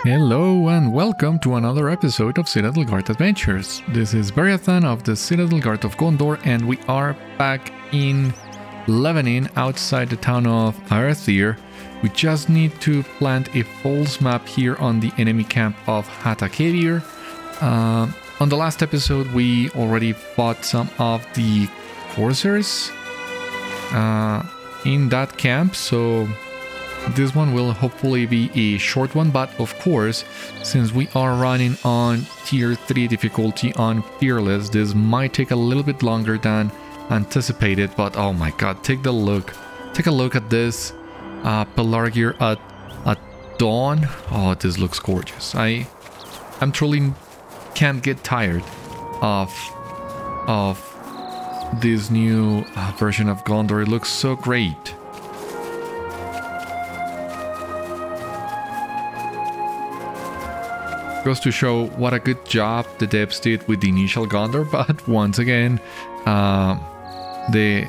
Hello and welcome to another episode of Citadel Guard Adventures. This is Beriathan of the Citadel Guard of Gondor, and we are back in Lebanon outside the town of Linhir. We just need to plant a false map here on the enemy camp of Hata Kebir. On the last episode we already fought some of the coursers in that camp, so this one will hopefully be a short one, but of course, since we are running on tier 3 difficulty on Fearless, this might take a little bit longer than anticipated, but oh my god, take a look at this Pelargir at dawn. Oh, this looks gorgeous. I'm truly can't get tired of this new version of Gondor. It looks so great. Goes to show what a good job the devs did with the initial Gondor, but once again, the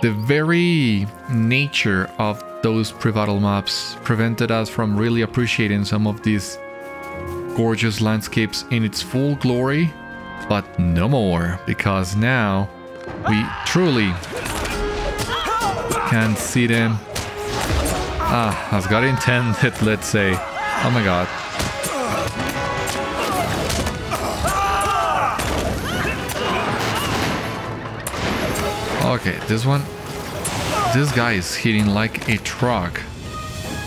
very nature of those pre-battle maps prevented us from really appreciating some of these gorgeous landscapes in its full glory, but no more, because now we truly can see them. Has got intended, let's say. Oh my god. Okay, this guy is hitting like a truck.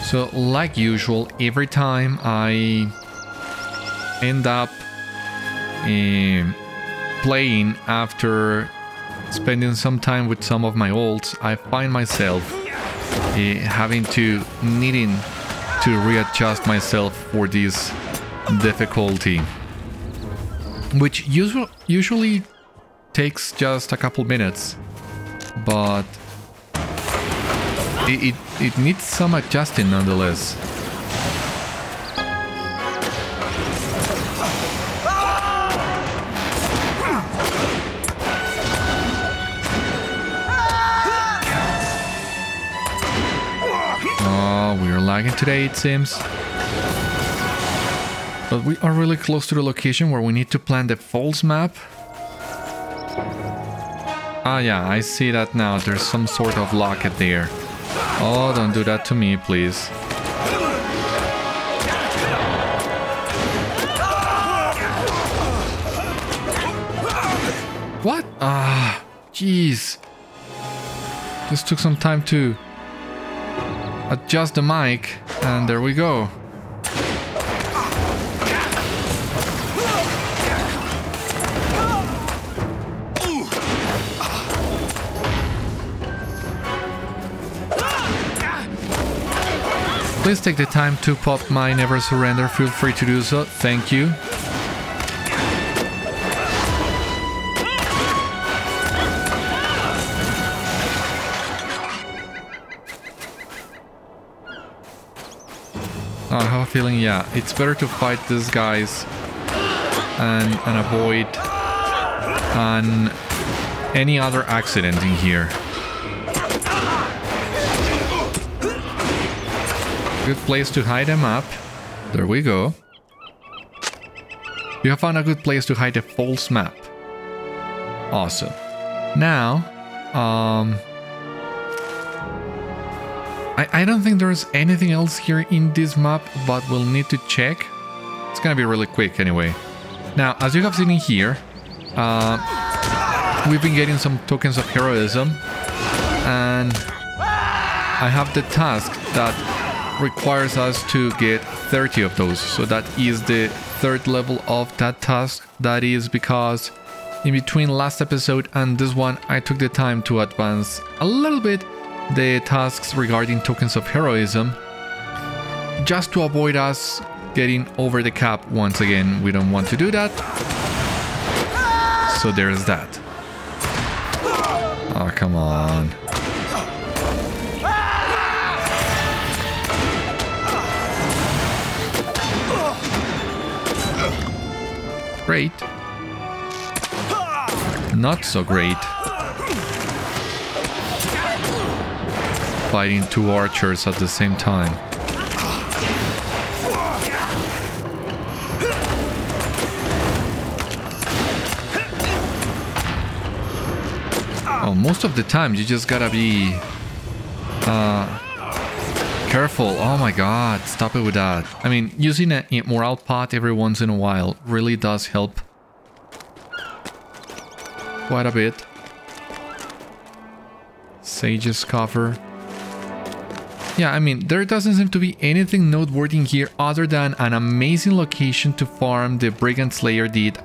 So like usual, every time I end up playing after spending some time with some of my ults, I find myself needing to readjust myself for this difficulty, which usually takes just a couple minutes. But it needs some adjusting nonetheless. Oh, we are lagging today, it seems. But we are really close to the location where we need to plant the false map. Ah, yeah, I see that now. There's some sort of locket there. Oh, don't do that to me, please. What? Ah, jeez. Just took some time to adjust the mic, and there we go. Please take the time to pop my never surrender. Feel free to do so. Thank you. I have a feeling, yeah, it's better to fight these guys and avoid any other accident in here. Good place to hide them up. There we go. You have found a good place to hide a false map. Awesome. Now, I don't think there's anything else here in this map, but we'll need to check. It's gonna be really quick anyway. Now, as you have seen in here, we've been getting some tokens of heroism, and I have the task that requires us to get 30 of those. So that is the third level of that task. That is because in between last episode and this one, I took the time to advance a little bit the tasks regarding tokens of heroism, just to avoid us getting over the cap once again. We don't want to do that. So there's that. Oh, come on. Great. Not so great. Fighting two archers at the same time. Oh, most of the time you just gotta be careful. Oh my god, stop it with that. I mean, using a morale pot every once in a while really does help quite a bit. Sage's cover. Yeah, I mean, there doesn't seem to be anything noteworthy here other than an amazing location to farm the Brigand Slayer deed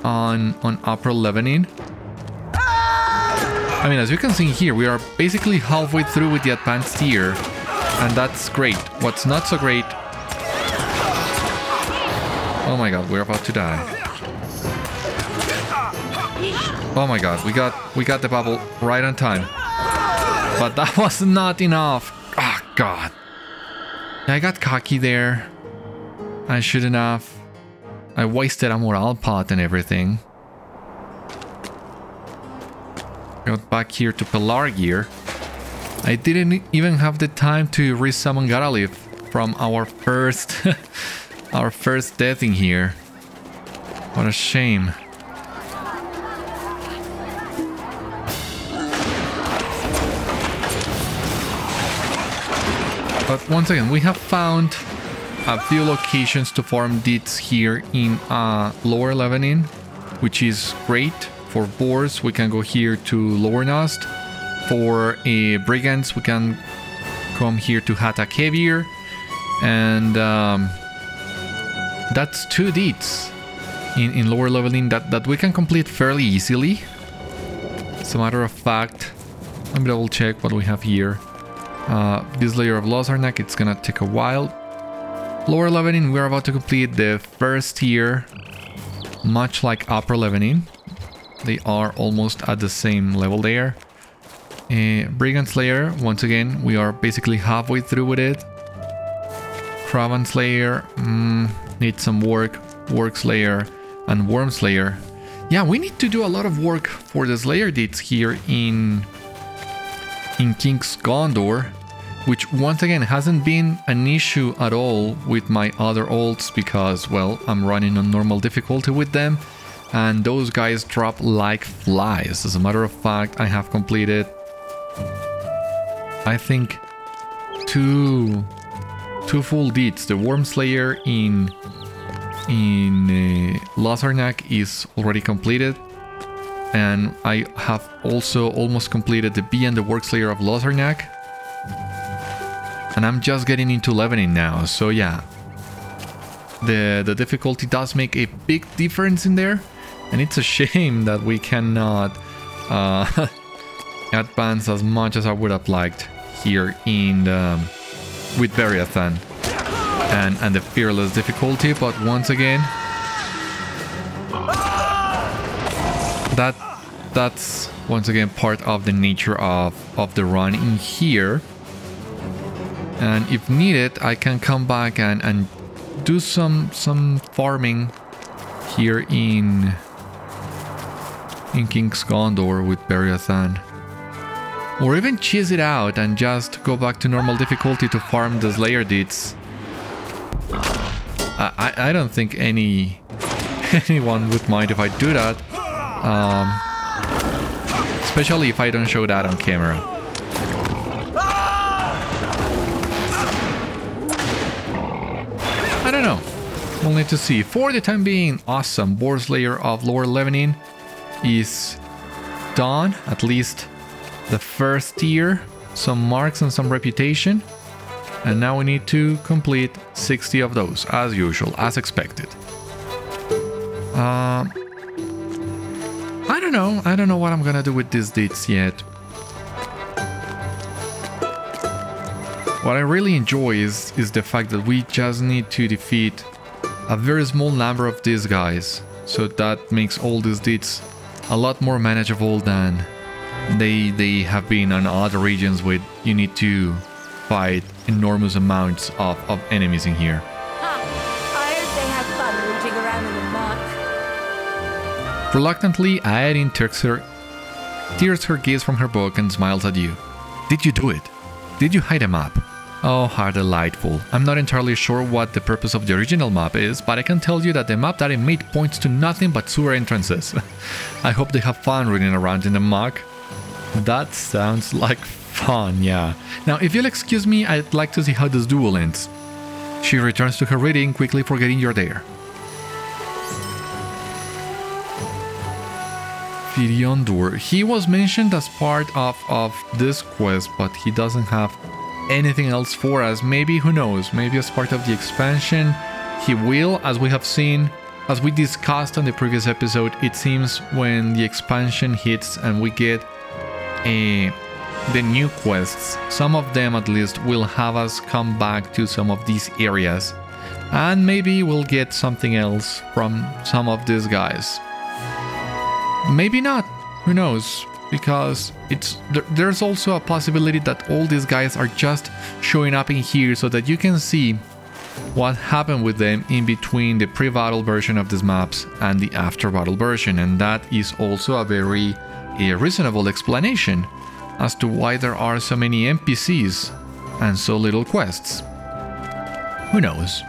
on Upper Lebanon. I mean, as you can see here, we are basically halfway through with the advanced tier, and that's great. What's not so great... Oh my god, we're about to die. Oh my god, we got the bubble right on time. But that was not enough. Oh god. I got cocky there. I shouldn't have. I wasted a morale pot and everything. Got back here to Pelargir. I didn't even have the time to resummon Garalith from our first our first death in here. What a shame. But once again, we have found a few locations to farm deeds here in Lower Lebanon, which is great. For boars, we can go here to Lower Nost. For brigands, we can come here to Hata Kebir. And that's 2 deeds in Lower Lebanon that we can complete fairly easily. As a matter of fact, let me double check what we have here. This layer of Lozarnak, it's gonna take a while. Lower Lebanon, we're about to complete the first tier, much like Upper Lebanon. They are almost at the same level there. Brigand Slayer, once again, we are basically halfway through with it. Craven Slayer, needs some work. Work Slayer and Worm Slayer. Yeah, we need to do a lot of work for the Slayer deeds here in King's Gondor, which once again hasn't been an issue at all with my other ults because, well, I'm running on normal difficulty with them and those guys drop like flies. As a matter of fact, I have completed, I think, two full deeds. The Worm Slayer in Lozarnak is already completed. And I have also almost completed the Bee and the Work Slayer of Lozarnak. And I'm just getting into Lebanon now, so yeah. The difficulty does make a big difference in there. And it's a shame that we cannot advance as much as I would have liked here in with Beriathan and the Fearless difficulty. But once again, that's once again part of the nature of the run in here. And if needed, I can come back and do some farming here in King's Gondor with Beriathan. Or even cheese it out and just go back to normal difficulty to farm the Slayer deeds. I don't think anyone would mind if I do that. Especially if I don't show that on camera. I don't know. We'll need to see. For the time being, awesome. Boar Slayer of Lower Lebanon is done. At least the first tier. Some marks and some reputation. And now we need to complete 60 of those, as usual, as expected. I don't know what I'm gonna do with these deeds yet. What I really enjoy is the fact that we just need to defeat a very small number of these guys. So that makes all these deeds a lot more manageable than they have been on other regions where you need to fight enormous amounts of enemies in here. I hope they have fun rooting around in the mud. Reluctantly, Aeryn tears her gaze from her book and smiles at you. Did you do it? Did you hide a map? Oh, how delightful. I'm not entirely sure what the purpose of the original map is, but I can tell you that the map that I made points to nothing but sewer entrances. I hope they have fun running around in the muck. That sounds like fun, yeah. Now, if you'll excuse me, I'd like to see how this duel ends. She returns to her reading, quickly forgetting you're there. Firiondor. He was mentioned as part of this quest, but he doesn't have anything else for us. Maybe, who knows, maybe as part of the expansion he will, as we have seen, as we discussed on the previous episode. It seems when the expansion hits and we get the new quests, some of them at least will have us come back to some of these areas, and maybe we'll get something else from some of these guys. Maybe not, who knows, because there's also a possibility that all these guys are just showing up in here so that you can see what happened with them in between the pre-battle version of these maps and the after-battle version, and that is also a very reasonable explanation as to why there are so many NPCs and so little quests. Who knows?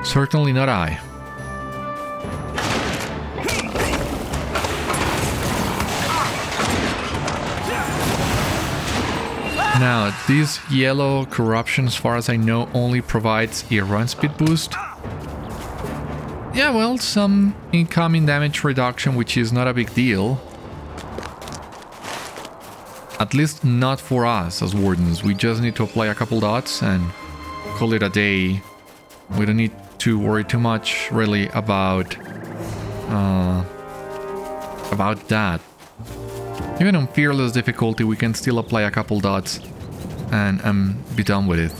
Certainly not I. Now, this yellow corruption, as far as I know, only provides a run speed boost. Yeah, well, some incoming damage reduction, which is not a big deal. At least not for us as wardens. We just need to apply a couple dots and call it a day. We don't need to worry too much, really, about that. Even on fearless difficulty, we can still apply a couple dots and be done with it.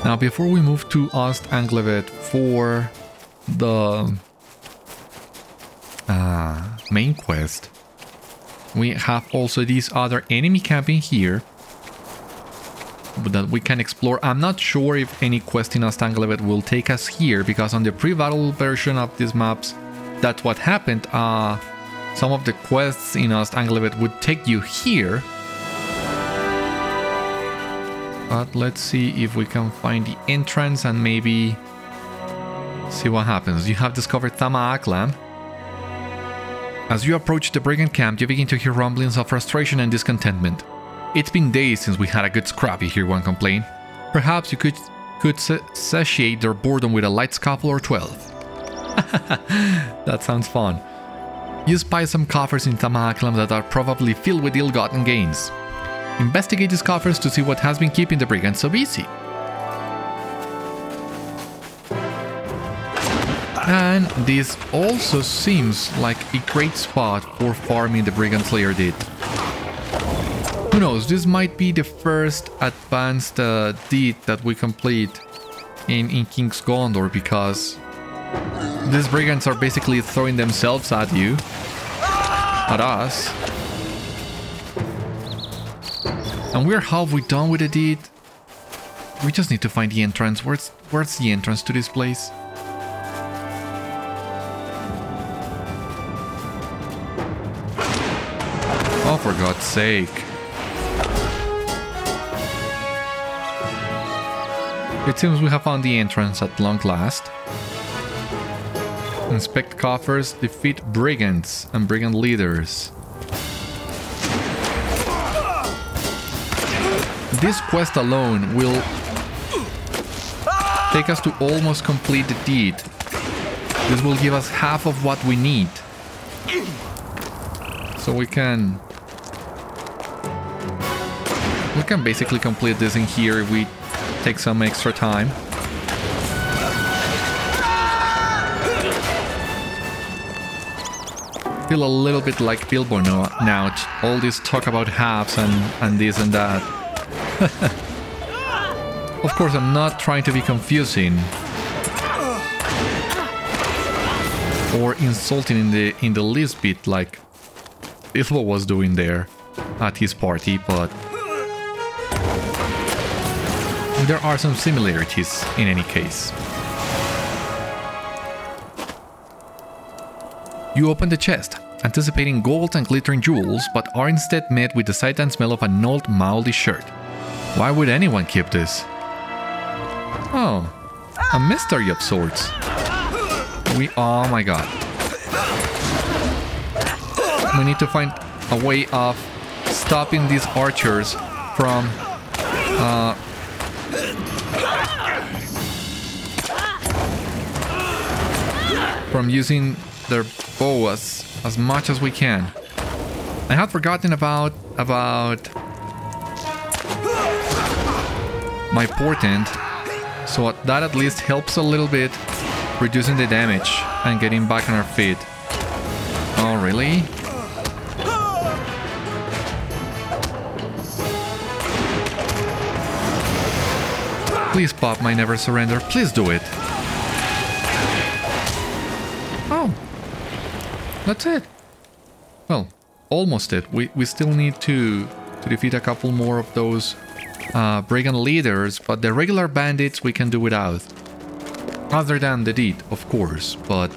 Now, before we move to Ost Anglebed for the main quest, we have also this other enemy camp in here that we can explore. I'm not sure if any quest in Ost Anglebed will take us here, because on the pre-battle version of these maps, that's what happened. Some of the quests in Ost Anglebed would take you here. But let's see if we can find the entrance and maybe see what happens. You have discovered Thama Aklam. As you approach the brigand camp, you begin to hear rumblings of frustration and discontentment. It's been days since we had a good scrap, you hear one complain. Perhaps you could satiate their boredom with a light scuffle or 12. That sounds fun. You spy some coffers in Thama Aklam that are probably filled with ill-gotten gains. Investigate these coffers to see what has been keeping the brigands so busy. And this also seems like a great spot for farming the Brigand Slayer did. Who knows, this might be the first advanced deed that we complete in King's Gondor, because these brigands are basically throwing themselves at you, at us. And we're halfway done with the deed. We just need to find the entrance. Where's the entrance to this place? Oh, for God's sake. It seems we have found the entrance at long last. Inspect coffers, defeat brigands and brigand leaders. This quest alone will take us to almost complete the deed. This will give us half of what we need. So we can basically complete this in here if we take some extra time. Feel a little bit like Bilbo now. All this talk about halves and this and that. Of course, I'm not trying to be confusing or insulting in the least bit like Bilbo was doing there at his party, but there are some similarities in any case. You open the chest. anticipating gold and glittering jewels, but are instead met with the sight and smell of an old mouldy shirt. Why would anyone keep this? Oh, a mystery of sorts. Oh my god. We need to find a way of stopping these archers from using their bow as much as we can. I had forgotten about my portent, so that at least helps a little bit, reducing the damage and getting back on our feet. Oh, really? Please, Pop, my never surrender. Please do it. Oh. That's it. Well, almost it. We still need to defeat a couple more of those brigand leaders, but the regular bandits we can do without. Other than the deed, of course, but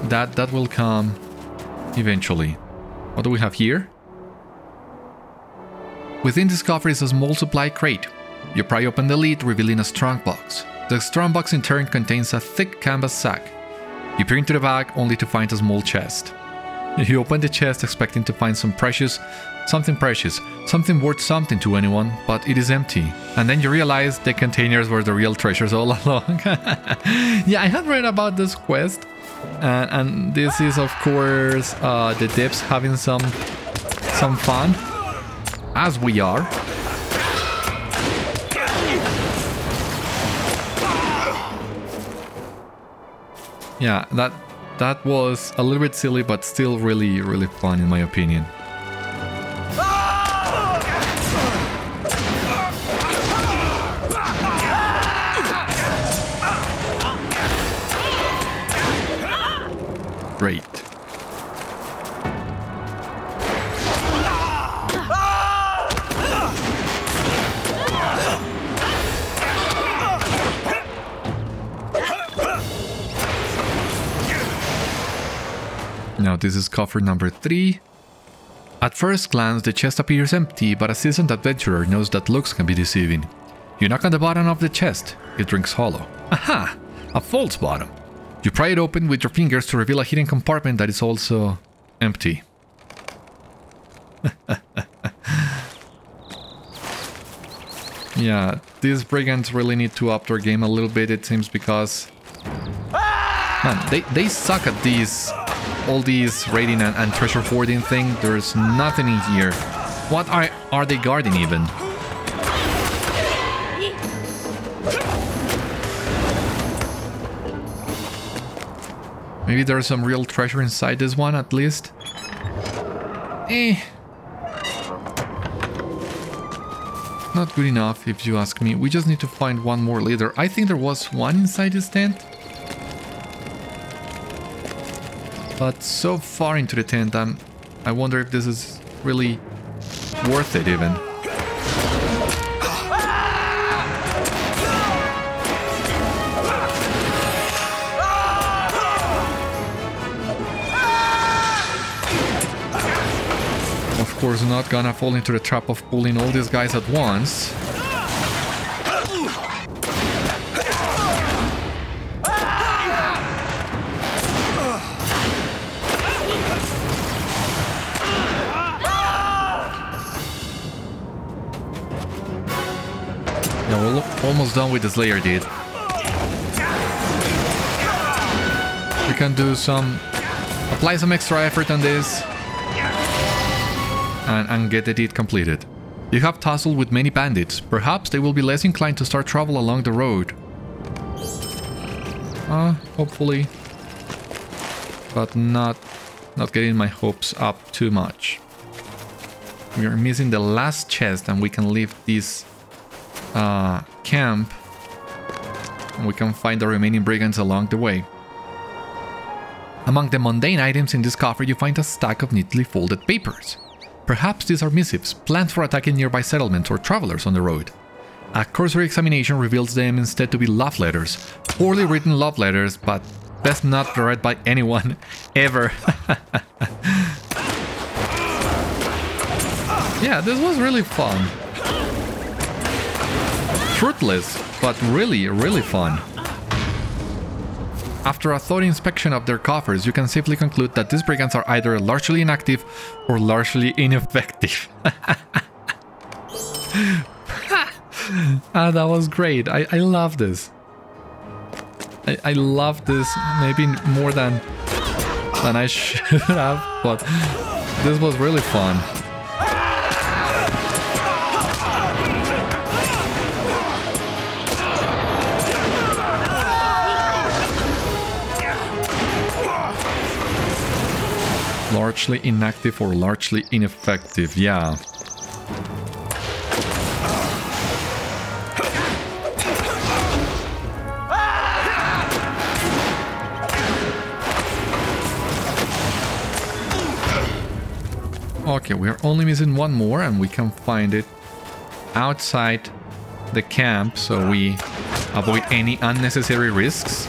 that will come eventually. What do we have here? Within this coffer is a small supply crate. You pry open the lid, revealing a strong box. The strong box in turn contains a thick canvas sack. You peer into the bag only to find a small chest. You open the chest expecting to find something precious, something worth something to anyone, but it is empty. And then you realize the containers were the real treasures all along. Yeah, I had read about this quest, and this is of course the Dips having some fun, as we are. Yeah, that was a little bit silly, but still really, really fun in my opinion. Great. Now this is coffer number 3. At first glance the chest appears empty, but a seasoned adventurer knows that looks can be deceiving. You knock on the bottom of the chest, it rings hollow. Aha! A false bottom. You pry it open with your fingers to reveal a hidden compartment that is also empty. Yeah, these brigands really need to up their game a little bit, it seems, because man, they suck at these, all these raiding and treasure hoarding thing. There's nothing in here. What are they guarding even? Maybe there's some real treasure inside this one at least. Not good enough if you ask me. We just need to find one more leader. I think there was one inside this tent. But so far into the tent, I wonder if this is really worth it even. Of course, not gonna fall into the trap of pulling all these guys at once. Yeah, we're almost done with the Slayer deed. We can do apply some extra effort on this. And get the deed completed. You have tussled with many bandits. Perhaps they will be less inclined to start trouble along the road. Hopefully. But not getting my hopes up too much. We are missing the last chest and we can leave this camp. And we can find the remaining brigands along the way. Among the mundane items in this coffer you find a stack of neatly folded papers. Perhaps these are missives, planned for attacking nearby settlements or travelers on the road. A cursory examination reveals them instead to be love letters. Poorly written love letters, but Best not read by anyone ever. Yeah, this was really fun. Fruitless, but really, really fun. After a thorough inspection of their coffers, you can safely conclude that these brigands are either largely inactive or largely ineffective. That was great. I love this. I love this maybe more than I should have, but this was really fun. Largely inactive or largely ineffective, yeah. Okay, we are only missing one more and we can find it outside the camp, so we avoid any unnecessary risks.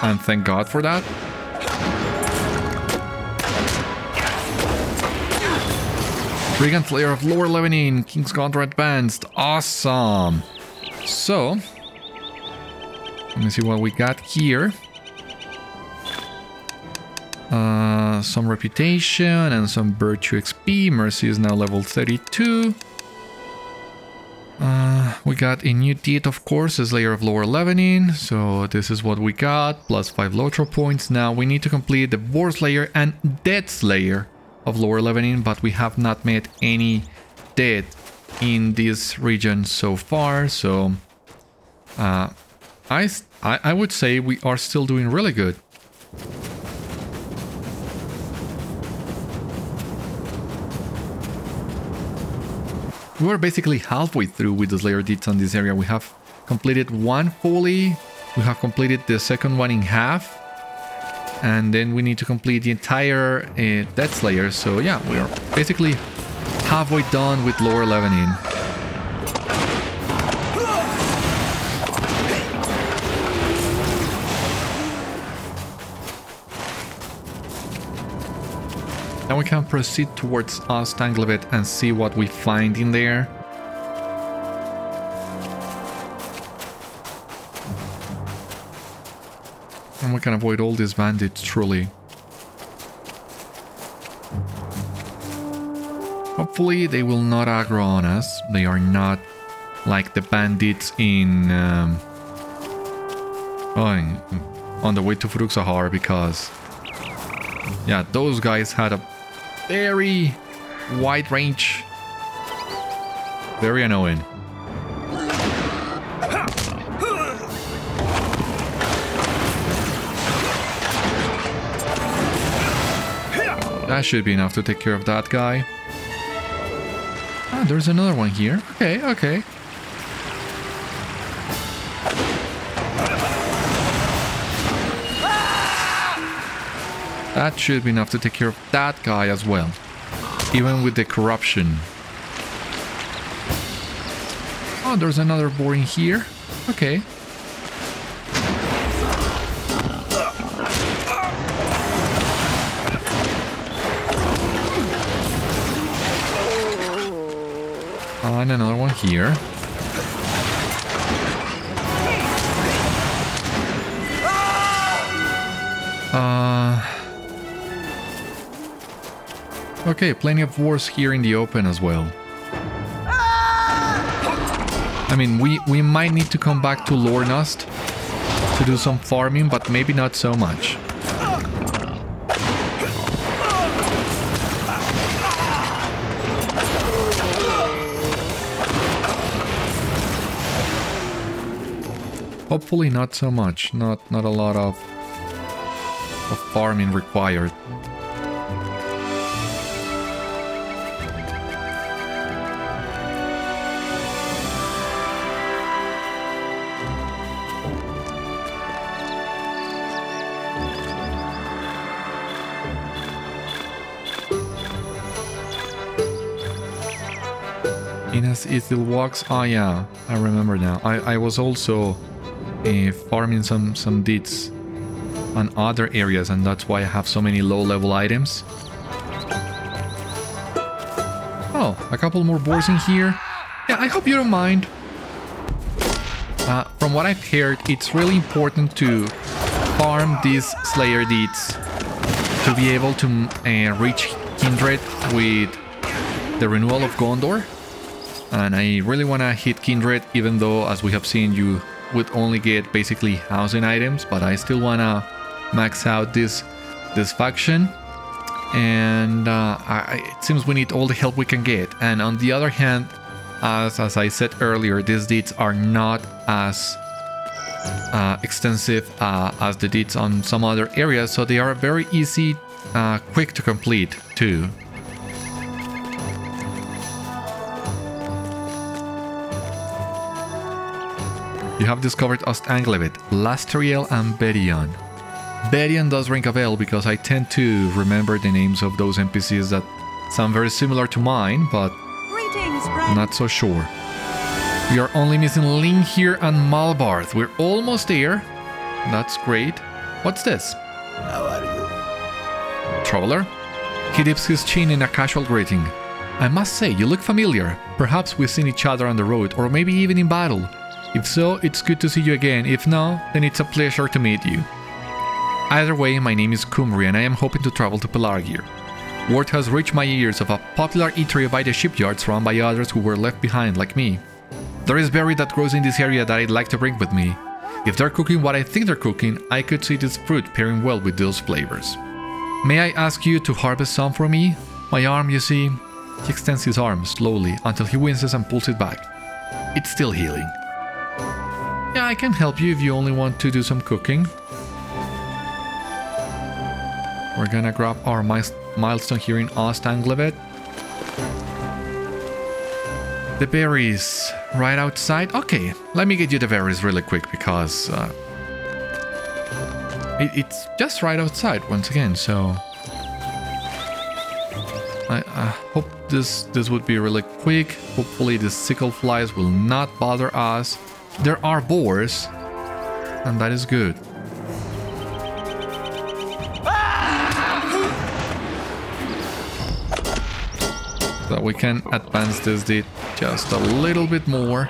And thank God for that. Brigand Slayer of lower leveling, King's Gondor advanced. Awesome. So, let me see what we got here. Some reputation and some virtue XP. Mercy is now level 32. We got a new deed, of course, a Slayer of lower leveling. So this is what we got. Plus 5 LOTRO points. Now we need to complete the War Slayer and Dead Slayer of lower leveling, but we have not met any dead in this region so far. So I would say we are still doing really good. We are basically halfway through with the Slayer deeds on this area. We have completed one fully. We have completed the second one in half. And then we need to complete the entire Dead Slayer. So yeah, we are basically halfway done with lower leveling. Now we can proceed towards Ost Anglebed and see what we find in there. And we can avoid all these bandits, truly. Hopefully they will not aggro on us. They are not like the bandits in... on the way to Furuksahar, because... yeah, those guys had a very wide range. Very annoying. That should be enough to take care of that guy. Ah, there's another one here. Okay, okay. That should be enough to take care of that guy as well. Even with the corruption. Oh, there's another boar in here. Okay. And another one here. Okay, plenty of wars here in the open as well. I mean, we might need to come back to Lornost to do some farming, but maybe not so much. Hopefully not so much. Not a lot of farming required. Inas Ithil walks. Oh yeah, I remember now. I was also farming some deeds on other areas, and that's why I have so many low-level items. Oh, a couple more boars in here. Yeah, I hope you don't mind. From what I've heard, it's really important to farm these Slayer deeds to be able to reach Kindred with the renewal of Gondor. And I really want to hit Kindred, even though, as we have seen, you would only get basically housing items. But I still want to max out this faction. And it seems we need all the help we can get. And on the other hand, as I said earlier, these deeds are not as extensive as the deeds on some other areas, so they are very easy, quick to complete too. You have discovered Ost Anglebed, Lastriel and Beriathan. Beriathan does ring a bell because I tend to remember the names of those NPCs that sound very similar to mine, but not so sure. We are only missing Linhir and Malbarth. We're almost there. That's great. What's this? How are you? Traveler? He dips his chin in a casual greeting. I must say, you look familiar. Perhaps we've seen each other on the road, or maybe even in battle. If so, it's good to see you again. If no, then it's a pleasure to meet you. Either way, my name is Kumri and I am hoping to travel to Pelargir. Word has reached my ears of a popular eatery by the shipyards run by others who were left behind like me. There is berry that grows in this area that I'd like to bring with me. If they're cooking what I think they're cooking, I could see this fruit pairing well with those flavors. May I ask you to harvest some for me? My arm, you see... He extends his arm slowly until he winces and pulls it back. It's still healing. Yeah, I can help you if you only want to do some cooking. We're gonna grab our milestone here in Ost Anglebed. The berries right outside. Okay, let me get you the berries really quick because it's just right outside once again. So I hope this would be really quick. Hopefully the sickle flies will not bother us. There are boars, and that is good. So we can advance this deed just a little bit more.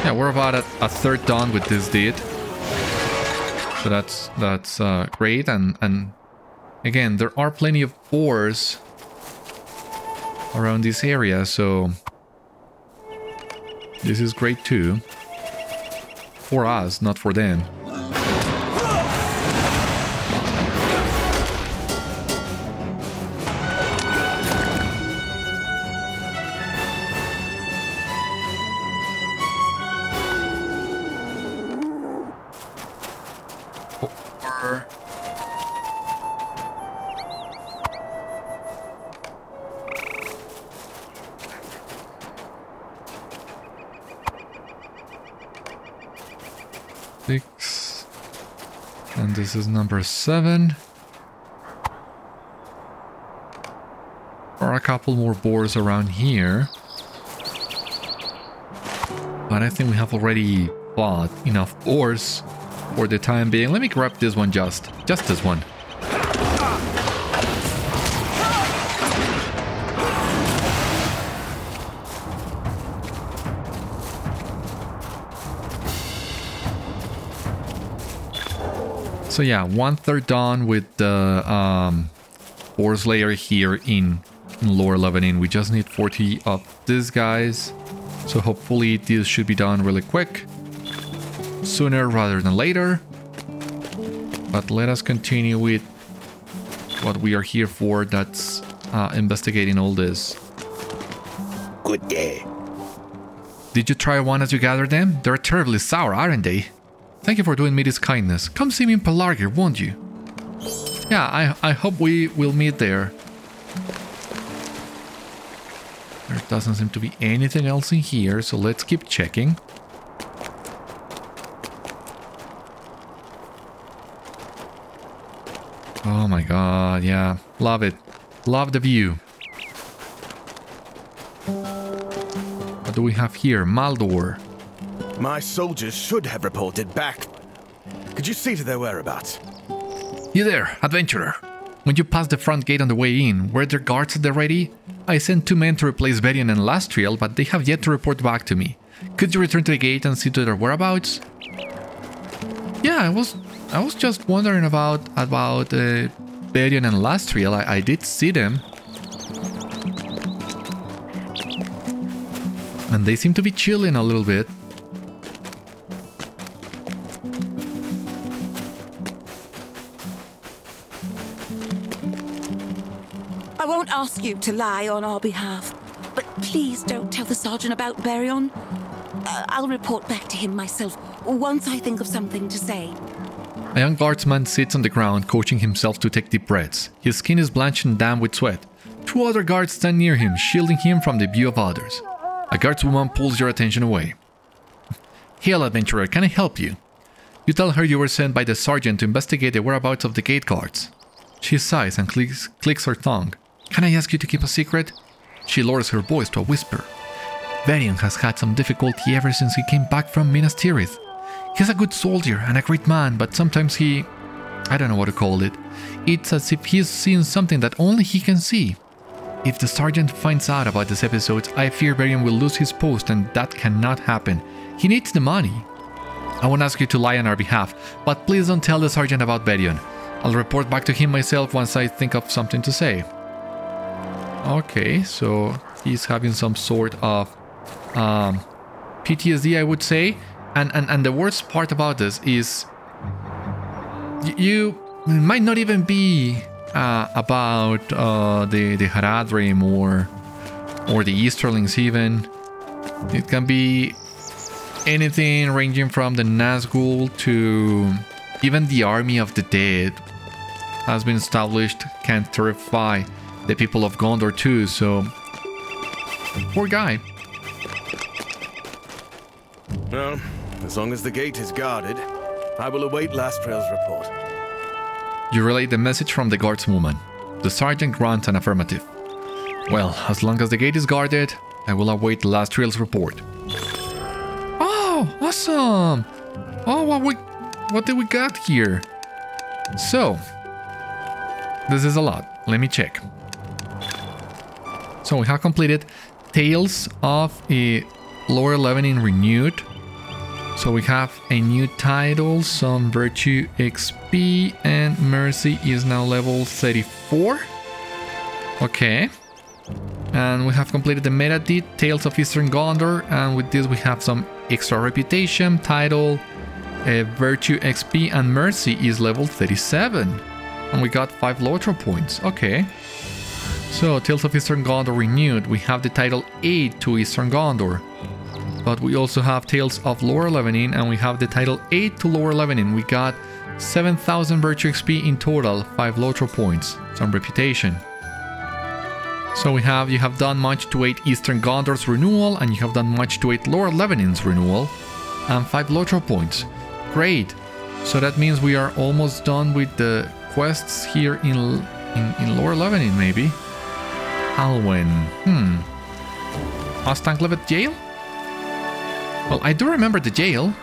Yeah, we're about at a third done with this deed. So that's great, and again, there are plenty of boars around this area, so this is great too. For us, not for them. And this is number 7. There are a couple more boars around here. But I think we have already bought enough boars for the time being. Let me grab this one just this one. So yeah, 1/3 done with the Boar's Lair here in Lower Lebanon. We just need 40 of these guys. So hopefully this should be done really quick. Sooner rather than later. But let us continue with what we are here for. That's investigating all this. Good day. Did you try one as you gathered them? They're terribly sour, aren't they? Thank you for doing me this kindness. Come see me in Pelargir, won't you? Yeah, I hope we will meet there. There doesn't seem to be anything else in here, so let's keep checking. Oh my god, yeah. Love it. Love the view. What do we have here? Maldor. My soldiers should have reported back. Could you see to their whereabouts? You there, adventurer. When you passed the front gate on the way in, were there guards at the ready? I sent 2 men to replace Beriathan and Lastriel, but they have yet to report back to me. Could you return to the gate and see to their whereabouts? Yeah, I was just wondering about Beriathan and Lastriel. I did see them. And they seem to be chilling a little bit. I won't ask you to lie on our behalf, but please don't tell the sergeant about Berion. I'll report back to him myself once I think of something to say. A young guardsman sits on the ground, coaching himself to take deep breaths. His skin is blanched and damp with sweat. 2 other guards stand near him, shielding him from the view of others. A guardswoman pulls your attention away. Hail, adventurer, can I help you? You tell her you were sent by the sergeant to investigate the whereabouts of the gate guards. She sighs and clicks her tongue. Can I ask you to keep a secret? She lowers her voice to a whisper. Berion has had some difficulty ever since he came back from Minas Tirith. He's a good soldier and a great man, but sometimes he... I don't know what to call it. It's as if he's seen something that only he can see. If the sergeant finds out about this episode, I fear Berion will lose his post, and that cannot happen. He needs the money. I won't ask you to lie on our behalf, but please don't tell the sergeant about Berion. I'll report back to him myself once I think of something to say. Okay, so he's having some sort of PTSD, I would say. And the worst part about this is you might not even be about the Haradrim or the Easterlings even. It can be anything ranging from the Nazgul to even the Army of the Dead has been established, can terrify the people of Gondor too, so poor guy. Well, as long as the gate is guarded, I will await Lastriel's report. You relay the message from the guardswoman. The sergeant grants an affirmative. Well, as long as the gate is guarded, I will await Lastriel's report. Oh, awesome! Oh, what did we got here? So, this is a lot. Let me check. So we have completed Tales of a Lower Leveling Renewed. So we have a new title, some Virtue XP, and Mercy is now level 34. Okay. And we have completed the meta deed, Tales of Eastern Gondor, and with this we have some extra reputation, title, Virtue XP, and Mercy is level 37. And we got 5 LOTRO points. Okay. So, Tales of Eastern Gondor Renewed, we have the title Aid to Eastern Gondor. But we also have Tales of Lower Leveling, and we have the title Aid to Lower Leveling. We got 7,000 Virtue XP in total, 5 LOTRO points, some reputation. So you have done much to aid Eastern Gondor's renewal, and you have done much to aid Lower Leveling's renewal, and 5 LOTRO points. Great! So that means we are almost done with the quests here in Lower Leveling, maybe. Alwen. Ost Anglebed jail? Well, I do remember the jail.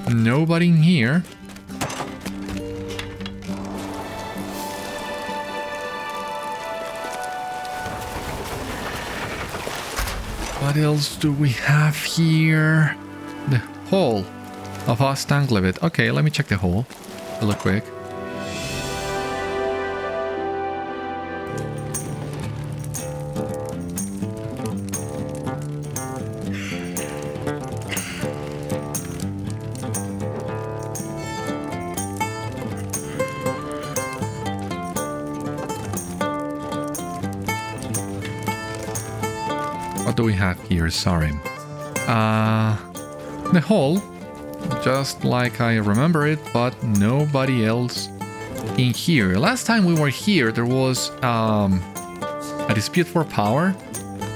Nobody in here. What else do we have here? The hall of Ost Anglebed. Okay, let me check the hall real quick. What do we have here? Sorry. The hall, just like I remember it, but nobody else in here. Last time we were here, there was a dispute for power,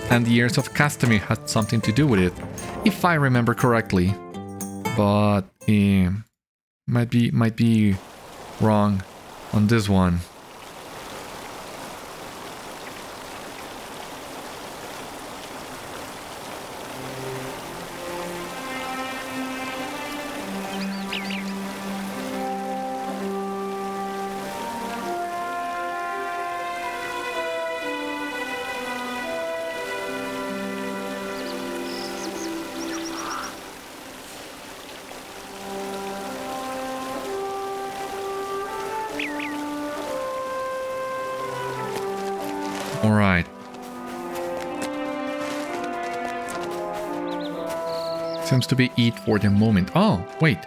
and the Heirs of Castamir had something to do with it. if I remember correctly. But might be wrong on this one. Alright. Seems to be it for the moment. Oh, wait.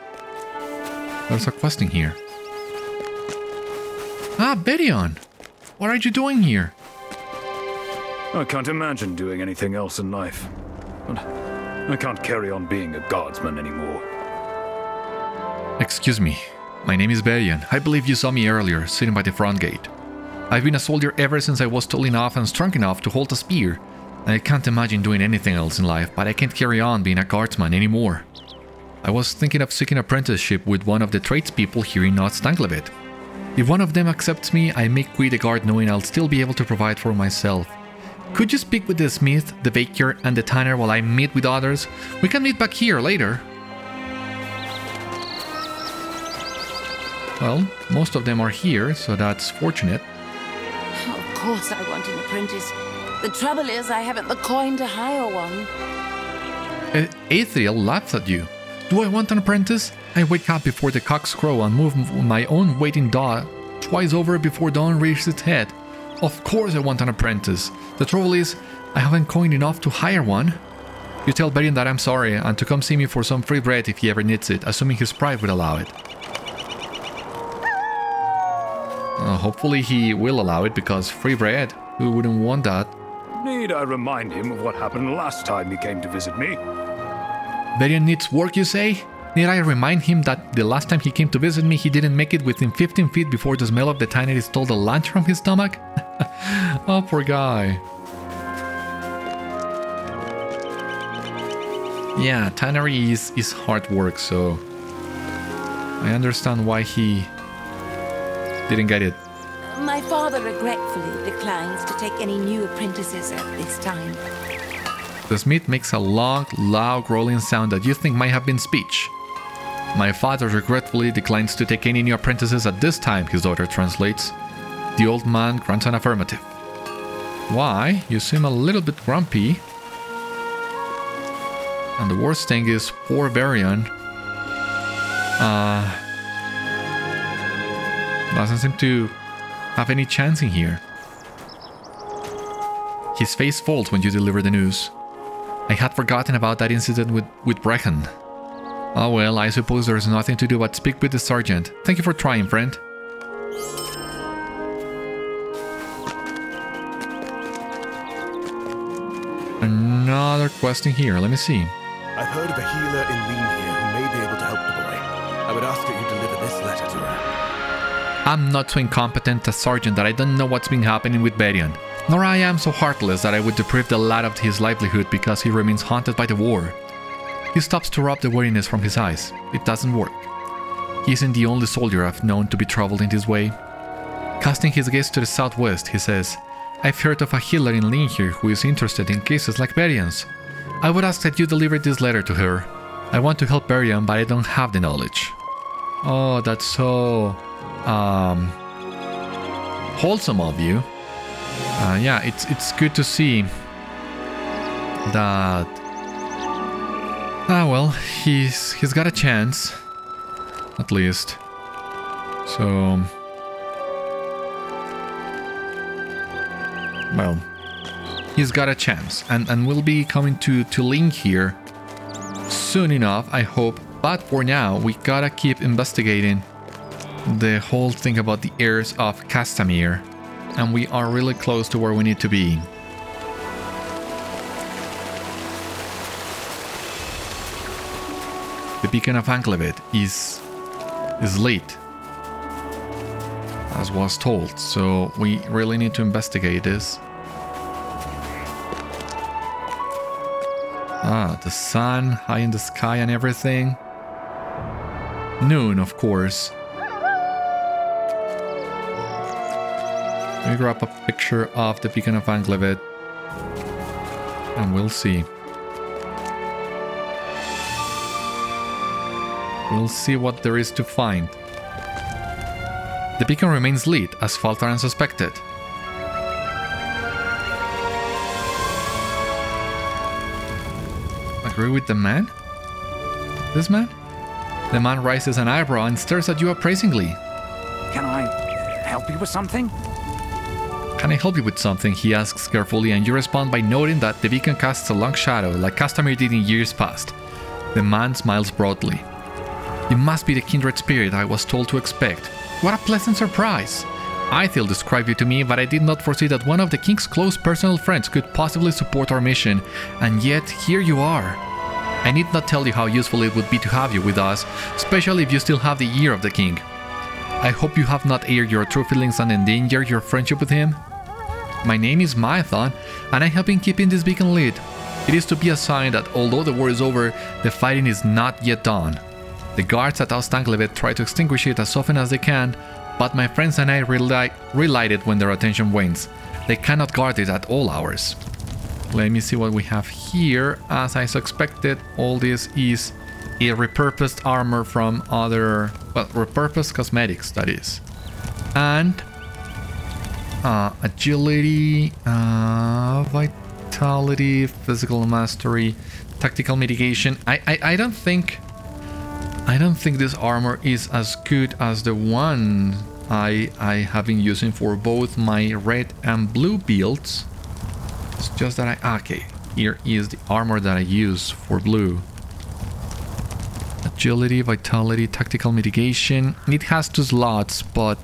There's a quest in here. Ah, Beriathan! What are you doing here? I can't imagine doing anything else in life. But I can't carry on being a guardsman anymore. Excuse me. My name is Beriathan. I believe you saw me earlier, sitting by the front gate. I've been a soldier ever since I was tall enough and strong enough to hold a spear. And I can't imagine doing anything else in life, but I can't carry on being a guardsman anymore. I was thinking of seeking apprenticeship with one of the tradespeople here in Ost Anglebed. If one of them accepts me, I may quit the guard knowing I'll still be able to provide for myself. Could you speak with the smith, the baker, and the tanner while I meet with others? We can meet back here later. Well, most of them are here, so that's fortunate. Of course I want an apprentice. The trouble is I haven't the coin to hire one. Aethriel laughs at you. Do I want an apprentice? I wake up before the cocks crow and move my own waiting dog twice over before dawn reaches its head. Of course I want an apprentice. The trouble is, I haven't coin enough to hire one. You tell Beriathan that I'm sorry and to come see me for some free bread if he ever needs it, assuming his pride would allow it. Hopefully he will allow it, because free bread, who wouldn't want that? Need I remind him of what happened last time he came to visit me? Beriathan needs work, you say? Need I remind him that the last time he came to visit me, he didn't make it within 15 feet before the smell of the tannery stole the lunch from his stomach? Oh, poor guy. Yeah, tannery is hard work, so I understand why he didn't get it. My father regretfully declines to take any new apprentices at this time. The smith makes a long, loud, growling sound that you think might have been speech. My father regretfully declines to take any new apprentices at this time, his daughter translates. The old man grunts an affirmative. Why? You seem a little bit grumpy. And the worst thing is, poor Beriathan doesn't seem to have any chance in here. His face falls when you deliver the news. I had forgotten about that incident with Beriathan. Oh well, I suppose there's nothing to do but speak with the sergeant. Thank you for trying, friend. Another quest in here, let me see. I've heard of a healer in Linhir who may be able to help the boy. I would ask that you deliver this letter to her. I'm not so incompetent a sergeant that I don't know what's been happening with Beriathan. Nor I am so heartless that I would deprive the lad of his livelihood because he remains haunted by the war. He stops to rub the weariness from his eyes. It doesn't work. He isn't the only soldier I've known to be troubled in this way. Casting his gaze to the southwest, he says, I've heard of a healer in Linhir who is interested in cases like Beriathan's. I would ask that you deliver this letter to her. I want to help Beriathan, but I don't have the knowledge. Oh, that's so wholesome of you. Yeah, it's good to see that. Well, he's got a chance, at least. So, well, he's got a chance, and we'll be coming to Linhir soon enough, I hope. But for now, we gotta keep investigating the whole thing about the Heirs of Castamir, and we are really close to where we need to be. The beacon of Anglebed is lit, as was told, so we really need to investigate this. The sun high in the sky and everything. Noon, of course. Let me grab a picture of the beacon of Anglebed. And we'll see. We'll see what there is to find. The beacon remains lit, as Faltaran suspected. Agree with the man? This man? The man raises an eyebrow and stares at you appraisingly. Can I help you with something? Can I help you with something? He asks carefully, and you respond by noting that the beacon casts a long shadow, like Castamir did in years past. The man smiles broadly. You must be the kindred spirit I was told to expect. What a pleasant surprise! Ithil described you to me, but I did not foresee that one of the king's close personal friends could possibly support our mission, and yet here you are. I need not tell you how useful it would be to have you with us, especially if you still have the ear of the king. I hope you have not aired your true feelings and endangered your friendship with him. My name is Maethon, and I have been keeping this beacon lit. It is to be a sign that although the war is over, the fighting is not yet done. The guards at Ost Anglebed try to extinguish it as often as they can, but my friends and I relight it when their attention wanes. They cannot guard it at all hours. Let me see what we have here. As I suspected, all this is a repurposed armor from other... well, repurposed cosmetics, that is. And... agility, vitality, physical mastery, tactical mitigation. I don't think this armor is as good as the one I have been using for both my red and blue builds. It's just that okay, here is the armor that I use for blue. Agility, vitality, tactical mitigation. It has 2 slots, but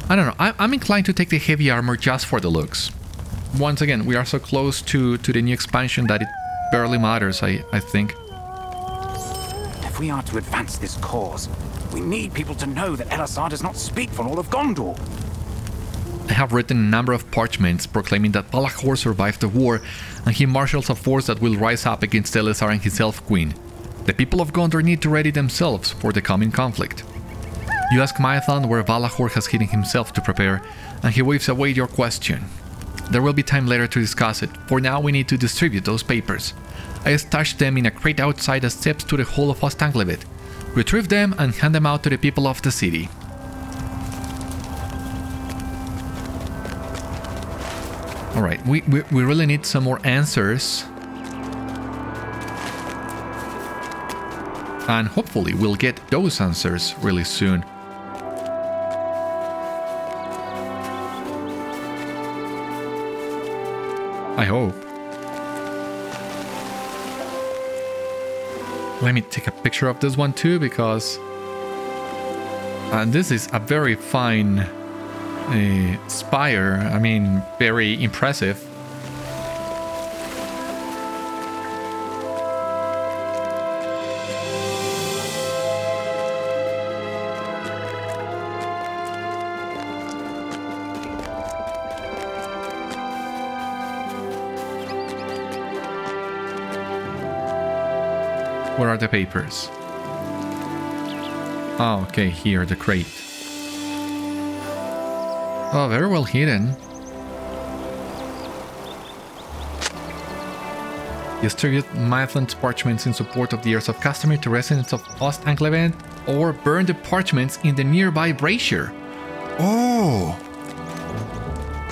I don't know. I'm inclined to take the heavy armor just for the looks. Once again, we are so close to the new expansion that it barely matters, I think. If we are to advance this cause, we need people to know that Elisar does not speak for all of Gondor. I have written a number of parchments proclaiming that Balahor survived the war, and he marshals a force that will rise up against Elisar and his elf-queen. The people of Gondor need to ready themselves for the coming conflict. You ask Maethon where Balahor has hidden himself to prepare, and he waves away your question. There will be time later to discuss it. For now, we need to distribute those papers. I stashed them in a crate outside the steps to the hall of Ost Anglebed. Retrieve them and hand them out to the people of the city. Alright, we really need some more answers. And hopefully we'll get those answers really soon. I hope. Let me take a picture of this one too, because this is a very fine spire. I mean, very impressive. Where are the papers? Oh, okay, here, the crate. Oh, very well hidden. Distribute Maethon's parchments in support of the Heirs of Castamir to residents of Ost Anglebed, or burn the parchments in the nearby brazier. Oh!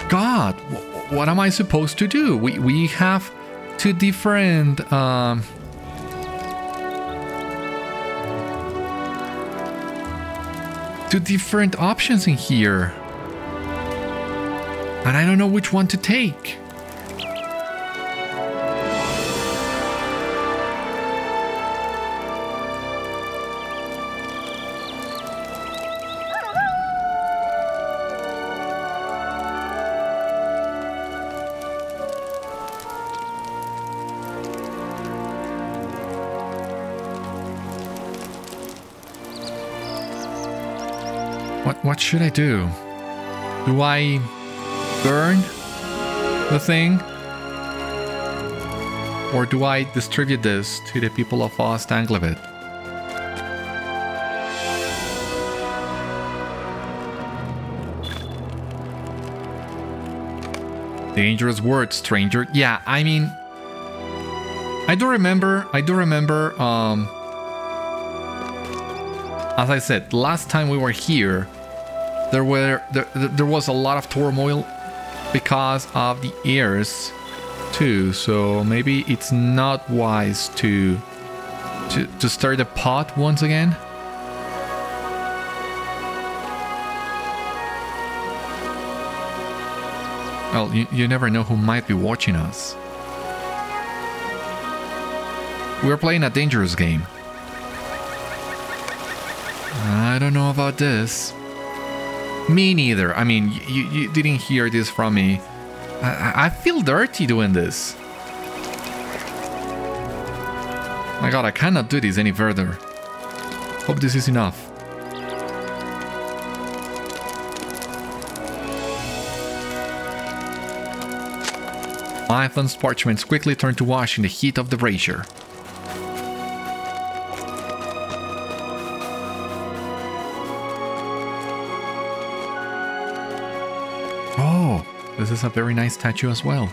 God, what am I supposed to do? We have 2 different... two different options in here. And I don't know which one to take. What should I do? Do I burn the thing? Or do I distribute this to the people of Ost Anglebed? Dangerous word, stranger. Yeah, I mean, I do remember, as I said, last time we were here, there was a lot of turmoil because of the heirs too, so maybe it's not wise to stir the pot once again. Well, you never know who might be watching us. We're playing a dangerous game. I don't know about this. Me neither. I mean, you didn't hear this from me. I feel dirty doing this. My god, I cannot do this any further. Hope this is enough. Maethon's parchments quickly turn to ash in the heat of the brazier. Oh, this is a very nice statue as well.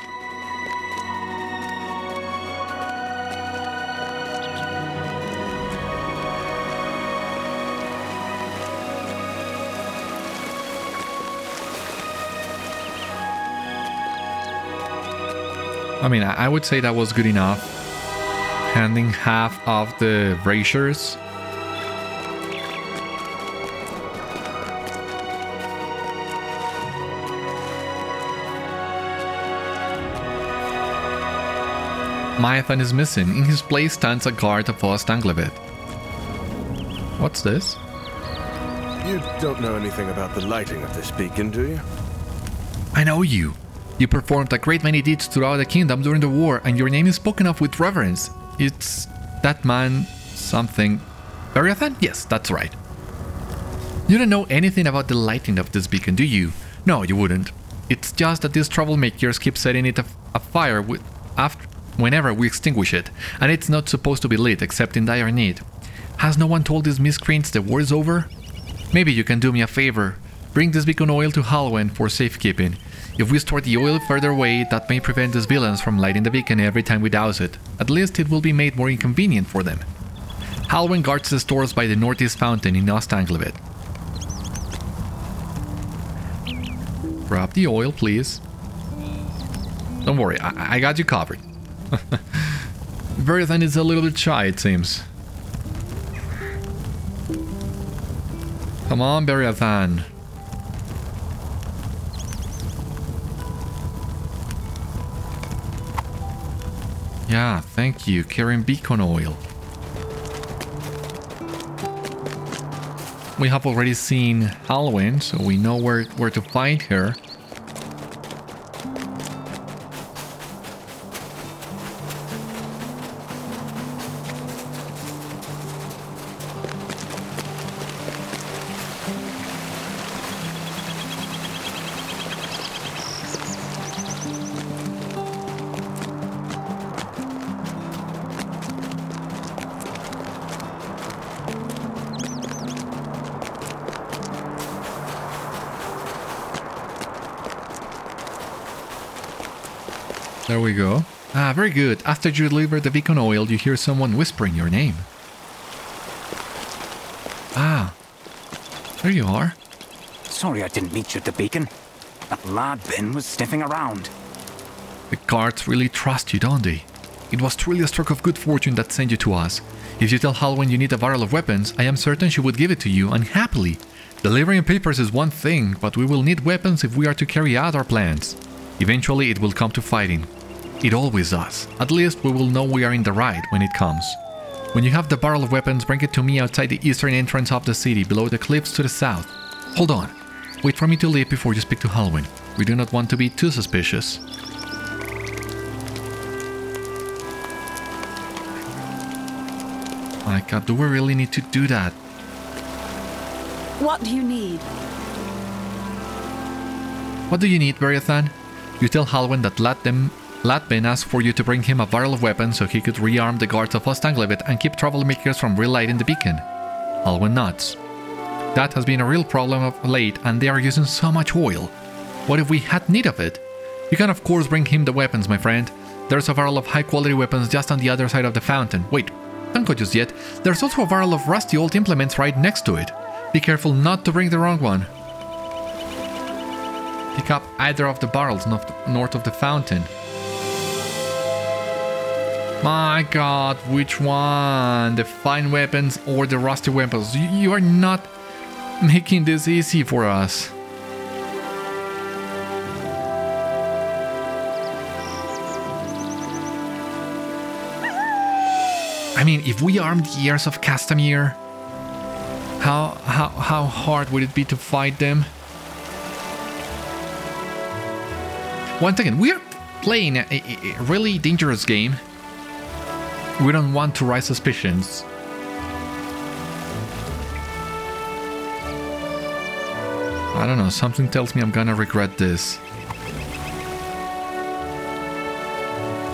I mean, I would say that was good enough. Handing half of the braziers. Maethon is missing. In his place stands a guard of Ost Anglebed. What's this? You don't know anything about the lighting of this beacon, do you? I know you. You performed a great many deeds throughout the kingdom during the war, and your name is spoken of with reverence. It's that man something... Beriathan? Yes, that's right. You don't know anything about the lighting of this beacon, do you? No, you wouldn't. It's just that these troublemakers keep setting it afire whenever we extinguish it, and it's not supposed to be lit except in dire need. Has no one told these miscreants the war is over? Maybe you can do me a favor. Bring this beacon oil to Halwen for safekeeping. If we store the oil further away, that may prevent these villains from lighting the beacon every time we douse it. At least it will be made more inconvenient for them. Halwen guards the stores by the northeast fountain in Ost Anglebed. Grab the oil, please. Don't worry, I got you covered. Beriathan is a little bit shy, it seems. Come on, Beriathan. Yeah, thank you. Carrying beacon oil. We have already seen Halwen, so we know where to find her. There we go. Ah, very good. After you deliver the beacon oil, you hear someone whispering your name. Ah, there you are. Sorry I didn't meet you at the beacon. That lad Ben was sniffing around. The guards really trust you, don't they? It was truly a stroke of good fortune that sent you to us. If you tell Halwen you need a barrel of weapons, I am certain she would give it to you, and happily. Delivering papers is one thing, but we will need weapons if we are to carry out our plans. Eventually it will come to fighting. It always does. At least we will know we are in the right when it comes. When you have the barrel of weapons, bring it to me outside the eastern entrance of the city, below the cliffs to the south. Hold on. Wait for me to leave before you speak to Halwen. We do not want to be too suspicious. My god, do we really need to do that? What do you need? What do you need, Beriathan? You tell Halwen that let them Latbin asked for you to bring him a barrel of weapons so he could rearm the guards of Ost Anglebed and keep troublemakers from relighting the beacon. All went nuts. That has been a real problem of late, and they are using so much oil. What if we had need of it? You can of course bring him the weapons, my friend. There's a barrel of high quality weapons just on the other side of the fountain. Wait, don't go just yet. There's also a barrel of rusty old implements right next to it. Be careful not to bring the wrong one. Pick up either of the barrels north of the fountain. My god, which one? The fine weapons or the rusty weapons? You are not making this easy for us. I mean, if we armed the Heirs of Castamir, how hard would it be to fight them? Once again, we are playing a really dangerous game. We don't want to raise suspicions. I don't know, something tells me I'm gonna regret this.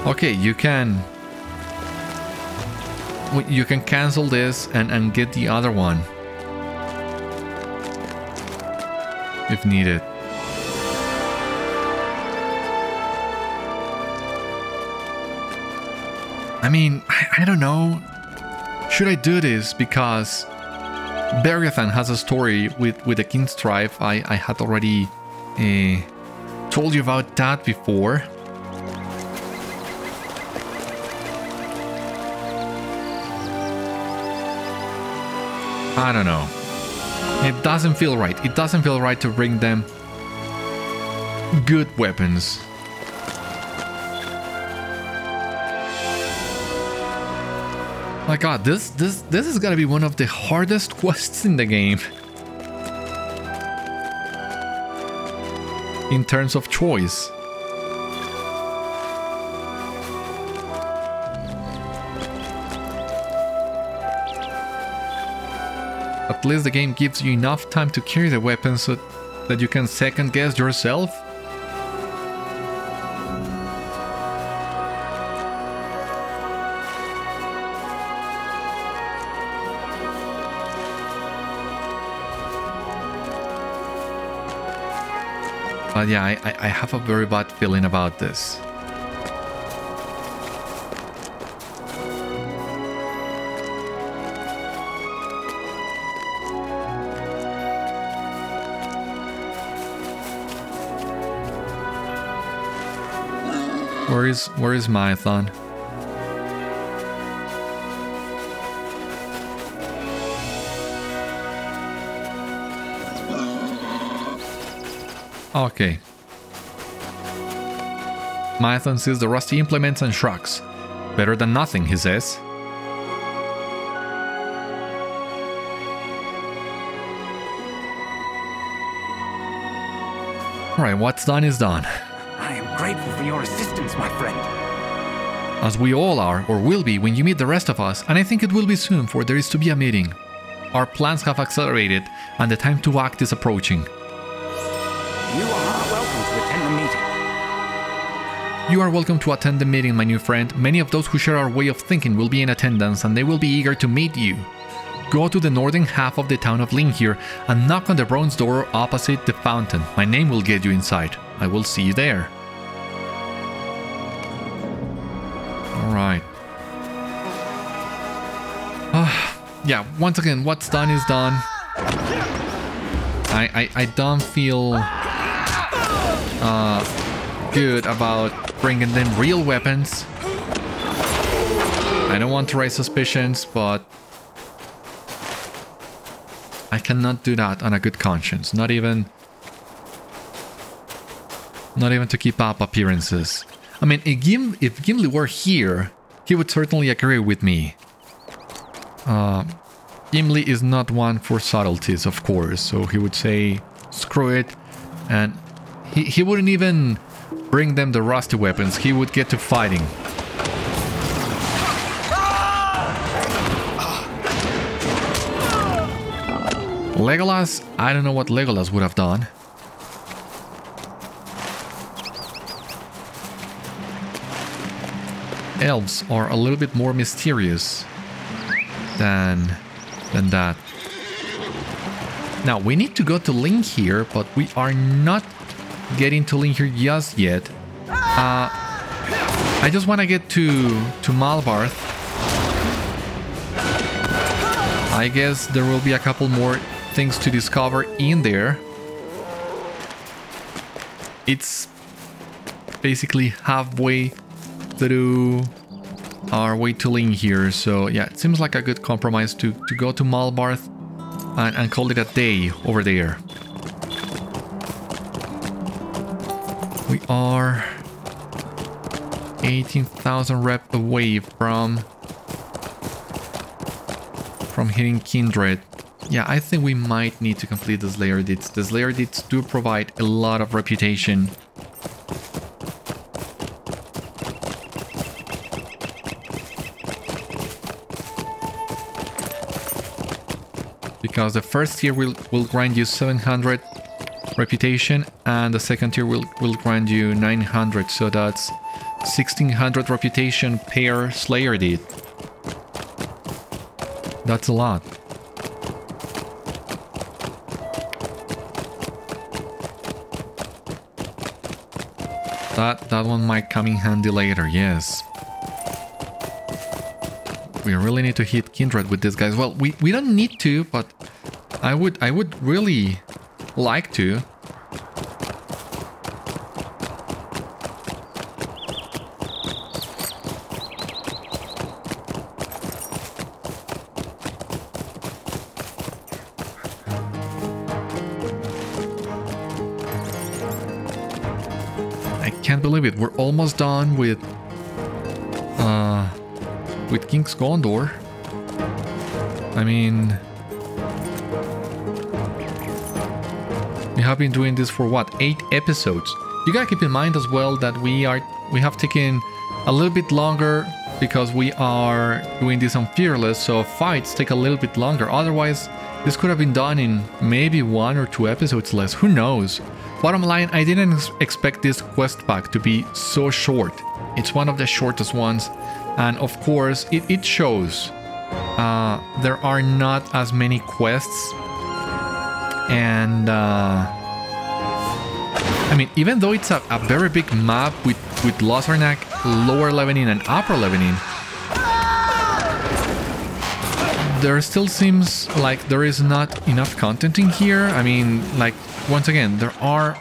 Okay, you can cancel this and get the other one if needed. I mean, I don't know. Should I do this? Because Beriathan has a story with the King's Tribe. I had already told you about that before. I don't know. It doesn't feel right. It doesn't feel right to bring them good weapons. My god, this is gonna be one of the hardest quests in the game. In terms of choice. At least the game gives you enough time to carry the weapon so that you can second guess yourself. But yeah, I have a very bad feeling about this. Where is Maethon? Okay. Maethon sees the rusty implements and shrugs. Better than nothing, he says. Alright, what's done is done. I am grateful for your assistance, my friend. As we all are, or will be, when you meet the rest of us, and I think it will be soon, for there is to be a meeting. Our plans have accelerated, and the time to act is approaching. You are welcome to attend the meeting. You are welcome to attend the meeting, my new friend. Many of those who share our way of thinking will be in attendance, and they will be eager to meet you. Go to the northern half of the town of Linhir and knock on the bronze door opposite the fountain. My name will get you inside. I will see you there. Alright. Yeah, once again, what's done is done. I don't feel good about bringing them real weapons. I don't want to raise suspicions, but I cannot do that on a good conscience. Not even to keep up appearances. I mean, if Gimli were here, he would certainly agree with me. Gimli is not one for subtleties, of course, so he would say, screw it, and he wouldn't even bring them the rusty weapons. He would get to fighting. Legolas? I don't know what Legolas would have done. elves are a little bit more mysterious than that. Now, we need to go to Linhir, but we are not getting to Linhir just yet. I just want to get to Malbarth. I guess there will be a couple more things to discover in there. It's basically halfway through our way to Linhir, so yeah, it seems like a good compromise to go to Malbarth and call it a day over there. We are 18,000 rep away from hitting Kindred. Yeah, I think we might need to complete the Slayer Deeds. The Slayer Deeds do provide a lot of reputation. Because the first tier will grind you 700 reputation, and the second tier will grind you 900, so that's 1600 reputation per Slayer Deed. That's a lot. That one might come in handy later, yes. We really need to hit Kindred with this, guys. Well, we don't need to, but I would really like to. I can't believe it. We're almost done with King's Gondor. I mean, we have been doing this for what, 8 episodes. You gotta keep in mind as well that we have taken a little bit longer because we are doing this on Fearless, so fights take a little bit longer. Otherwise, this could have been done in maybe 1 or 2 episodes less. Who knows? Bottom line, I didn't expect this quest pack to be so short. It's one of the shortest ones, and of course it shows. There are not as many quests, and I mean, even though it's a very big map with Lotharnak lower leveling and upper leveling, there still seems like there is not enough content in here. I mean, like, once again, there are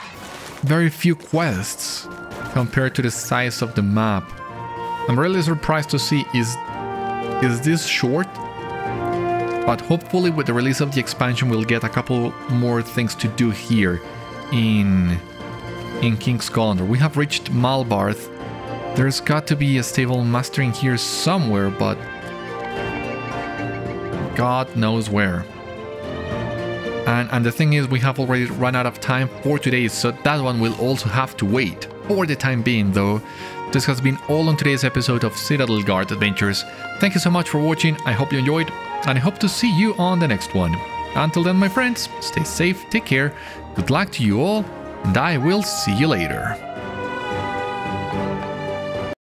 very few quests compared to the size of the map. I'm really surprised to see is this short, but hopefully with the release of the expansion we'll get a couple more things to do here in King's Gondor. We have reached Malbarth. There's got to be a stable mastering here somewhere, but God knows where. And the thing is, we have already run out of time for today, so that one will also have to wait. For the time being though, this has been all on today's episode of Citadel Guard Adventures. Thank you so much for watching, I hope you enjoyed, and I hope to see you on the next one. Until then, my friends, stay safe, take care, good luck to you all, and I will see you later.